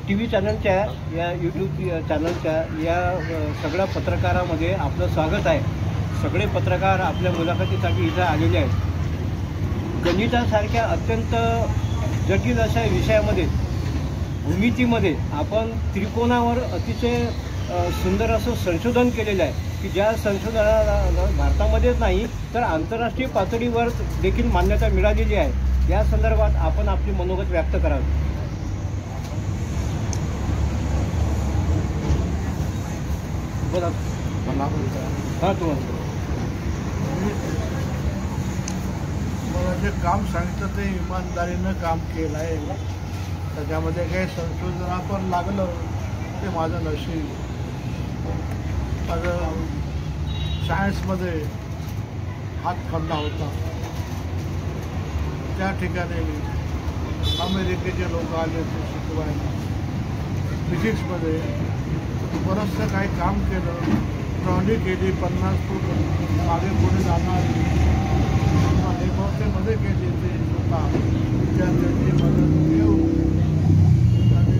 TV चॅनलच्या या YouTube चॅनलच्या या सगळ्या पत्रकारामध्ये आपलं स्वागत आहे. सगळे पत्रकार आपल्या मुलाखतीसाठी इथं आलेले आहेत. गणितासारख्या अत्यंत जटिल अशा विषयामध्ये भूमितीमध्ये आपण त्रिकोणावर अतिशय सुंदर असं संशोधन केलेलं आहे की ज्या संशोधनाला भारतामध्येच नाही तर आंतरराष्ट्रीय पातळीवर देखील मान्यता मिळालेली आहे. या संदर्भात आपण आपली मनोगत व्यक्त करावे. बोला. हां, तुम्हाला मला जे काम सांगितलं ते इमानदारीनं काम केलं आहे. त्याच्यामध्ये काही संशोधना पण लागलं ते माझं नशीब. माझं सायन्समध्ये हात खंडा होता. त्या ठिकाणी अमेरिकेचे लोक आले होते शिकवायला. फिजिक्समध्ये बरंचसं काही काम केलं. ट्रॉली केली 50 फूट मागे पुढे जाणार. लेबॉरेटरीमध्ये केली ते स्वतः विद्यार्थ्यांची मदत घेऊन आणि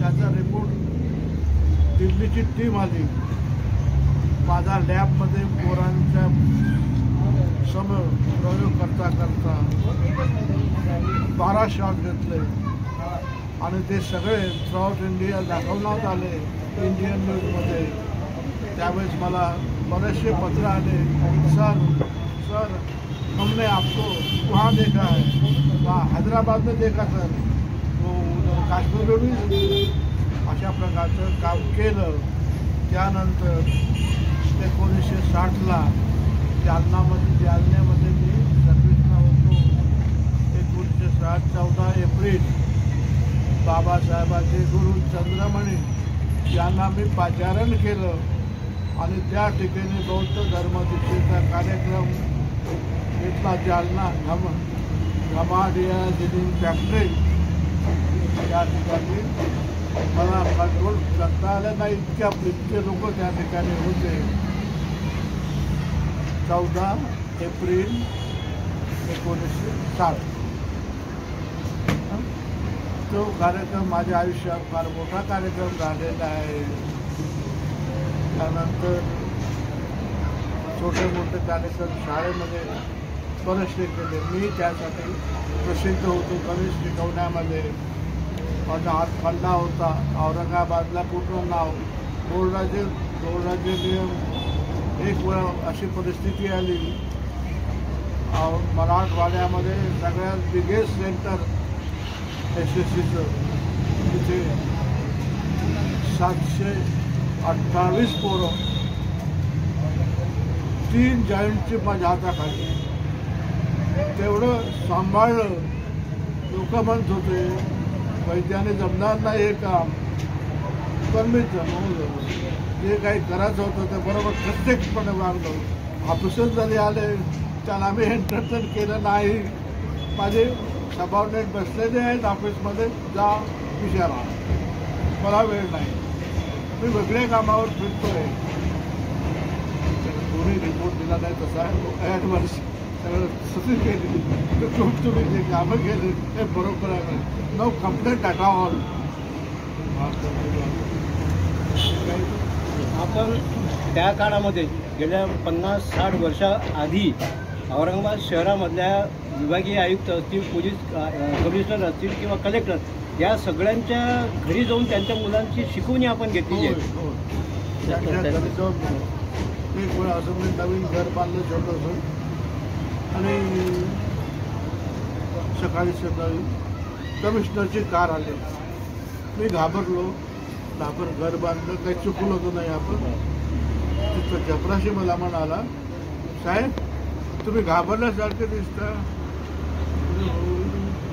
त्याचा रिपोर्ट दिल्लीची टीम आली. माझा लॅबमध्ये पोरांच्या समोर प्रयोग करता करता 12 शॉट घेतले आणि ते सगळे थ्रूआउट इंडिया दाखवण्यात आले इंडियन न्यूजमध्ये. त्यावेळेस मला बरेचसे पत्र आले, सर हमने आपको वहाँ देखा है, हैदराबाद में देखा सर, तो काश्मीर में भी अशा प्रकारचं काम केलं. त्यानंतर 1960ला जालन्यामध्ये मी सर्व्हिसला होतो. 1960 14 एप्रिल बाबासाहेबांचे गुरु चंद्रमणी यांना मी पाचारण केलं आणि त्या ठिकाणी बौद्ध धर्मदीक्षेचा कार्यक्रम घेतला. जालना घमाडिया जिनिंग फॅक्टरी या ठिकाणी मला कंट्रोल करता आलं नाही. इतके लोक त्या ठिकाणी होते. 14 एप्रिल 1960 तो कार्यक्रम माझ्या आयुष्यात फार मोठा कार्यक्रम झालेला आहे. त्यानंतर छोटे मोठे कार्यक्रम शाळेमध्ये बरेचसे केले. मी त्यासाठी प्रसिद्ध होतो गणित शिकवण्यामध्ये. माझा हात खंडा होता. औरंगाबादला पूर्ण नाव. बोर्डाचे नियम. एक वेळ अशी परिस्थिती आली मराठवाड्यामध्ये सगळ्यात बिगेस्ट सेंटर SSCचं तिथे 728 पोरं 3 जॉईंटची माझ्या हाताखाली. तेवढं सांभाळलं. लोक म्हणत होते वैद्याने जमणार नाही हे काम, पण मी जमवलं. जे काही करायचं होतं ते बरोबर प्रत्यक्षपणे वागलं. ऑफिसर जरी आले त्याला आम्ही एंटरटेन केलं नाही. माझे सबॉर्डिनेट बसलेले आहेत ऑफिसमध्ये, जा विचारा, मला वेळ नाही, मी वेगळ्या कामावर फिरतोय. कोणी रिपोर्ट दिला नाही तसा ॲडव्हान्स सगळं सुरू केली. तर तुम्ही जे कामं केली ते बरोबर आहे. No complaint at all. आपण त्या काळामध्ये गेल्या 50-60 वर्षाआधी औरंगाबाद शहरामधल्या विभागीय आयुक्त असतील, पोलीस कमिशनर असतील किंवा कलेक्टर या सगळ्यांच्या घरी जाऊन त्यांच्या मुलांची शिकवणी आपण घेतली आहे. त्यांच्या घरी जाऊन एक वेळा असं मी नवीन घर बांधलं छोटंसं आणि सकाळी कमिशनरची कार आली. मी घाबरलो. घर बांधलं, काही चुकलं होतं नाही आपण. तिथं चपराशी मला म्हणाला, साहेब तुम्ही घाबरल्यासारखं दिसता.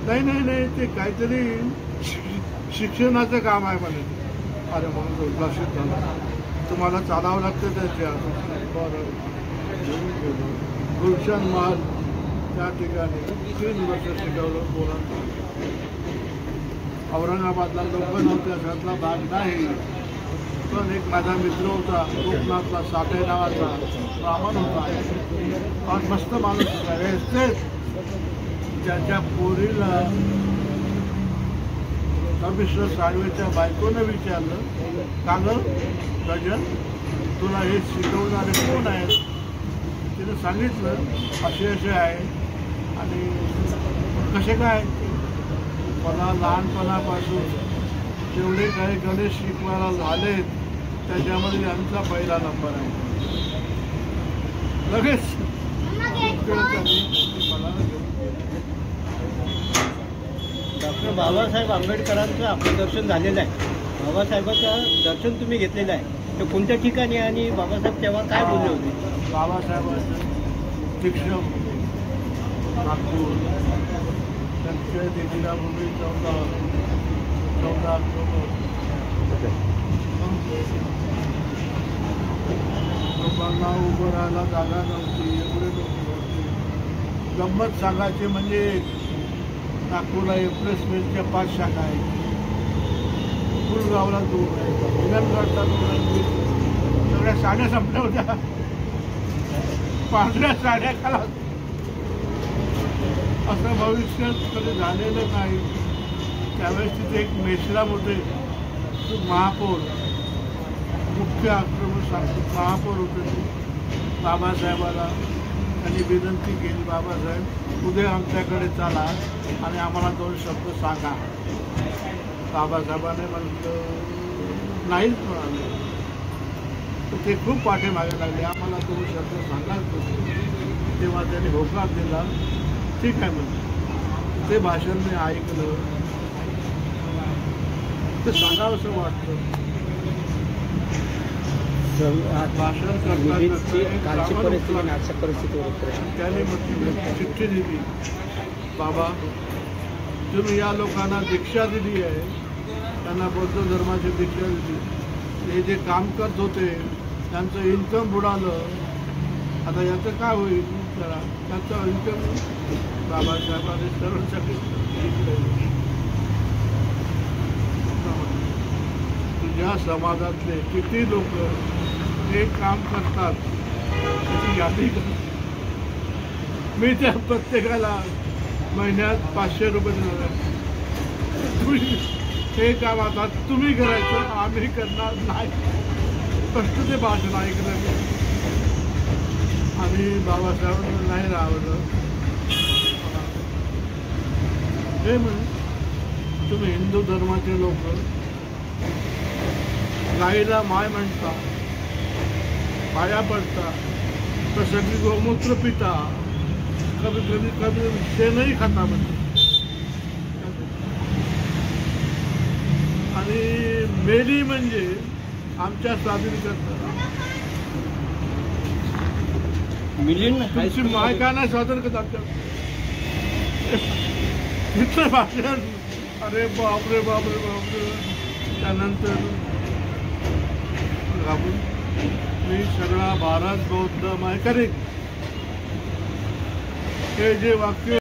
नाही ते काहीतरी शिक्षणाचं काम आहे म्हणे. अरे म्हणून उल्हासित झाला. तुम्हाला चालावं लागतं त्याच्या. बरं गुलशन महाल त्या ठिकाणी 3 वर्ष शिकवलं पोरांना. औरंगाबादला लोक नव्हते अशातला भाग नाही. पण एक माझा मित्र होता कोकणातला साठे नावाचा ब्राह्मण होता. फार मस्त माणूस होता. तेच ज्याच्या पोरीला कमिशनर साळवेच्या बायकोनं विचारलं, का गं गजन, तुला हे शिकवणारे कोण आहेत? तिने सांगितलं असे असे आहे. आणि कसे काय? मला लहानपणापासून जेवढे काही गणेश शिकवायला झालेत त्याच्यामध्ये यांचा पहिला नंबर आहे. लगेच डॉक्टर बाबासाहेब आंबेडकरांचं आपलं दर्शन झालेलं आहे. बाबासाहेबांचं दर्शन तुम्ही घेतलेलं आहे. तर कोणत्या ठिकाणी आणि बाबासाहेब तेव्हा काय बोलले होते? बाबासाहेबांचं शिक्षक नागपूर, त्यांच्या देवीला भूमी 14 ऑक्टोबर. लोकांना उभं राहायला जागा नव्हती, एवढे लोक होते. गंमत सांगायची म्हणजे नागपूरला एक्सप्रेस मिलच्या 5 शाखा आहेत. कुलगावला 2 आहेत. हिंगणघाटला 2 आहेत. सगळ्या साड्या संपल्या होत्या. पांढऱ्या साड्या खाला. असं भविष्यात कधी झालेलं नाही. त्यावेळेस तिथे एक मेश्राम होते, महापौर, मुख्य आक्रमण शासक महापौर होते. बाबासाहेबाला त्यांनी विनंती केली, बाबासाहेब उद्या आमच्याकडे चला आणि आम्हाला 2 शब्द सांगा. बाबासाहेबाने म्हटलं नाहीच म्हणाले. तर ते खूप पाठीमागे लागले, आम्हाला 2 शब्द सांगाच होते. तेव्हा त्यांनी होकार दिला. ठीक आहे म्हणजे ते भाषण मी ऐकलं. ते सांगावंसं वाटतं. भाषण त्याने चिठ्ठी दिली, बाबा तुम्ही या लोकांना दीक्षा दिली आहे, त्यांना बौद्ध धर्माची दीक्षा दिली. हे जे काम करत होते त्यांचं इन्कम बुडालं. आता याचं काय होईल? त्याचं इन्कम बाबासाहेबांनी सर्वांसाठी तुझ्या समाजातले किती लोक हे काम करतात त्याची यादी कर. मी त्या प्रत्येकाला महिन्यात 500 रुपये देणार. हे काम आता तुम्ही करायचं, आम्ही करणार नाही. फक्त ते भाषण ऐकलं आणि बाबासाहेबांना नाही राहवलं. हे म्हण तुम्ही हिंदू धर्माचे लोक गाईला माय म्हणता, पाया पडता, प्रसंगी गोमूत्र पिता, कधी कधी कधी शेणही खाता म्हणजे. आणि मेली म्हणजे आमच्या स्वाधीन करता. तुमची माय का नाही स्वातंत्र्य करत आमच्या? तिथलं भाषण, अरे बापरे बापरे बापरे. त्यानंतर घाबरून मी सगळा भारत बौद्ध माय करेन हे जे वाक्य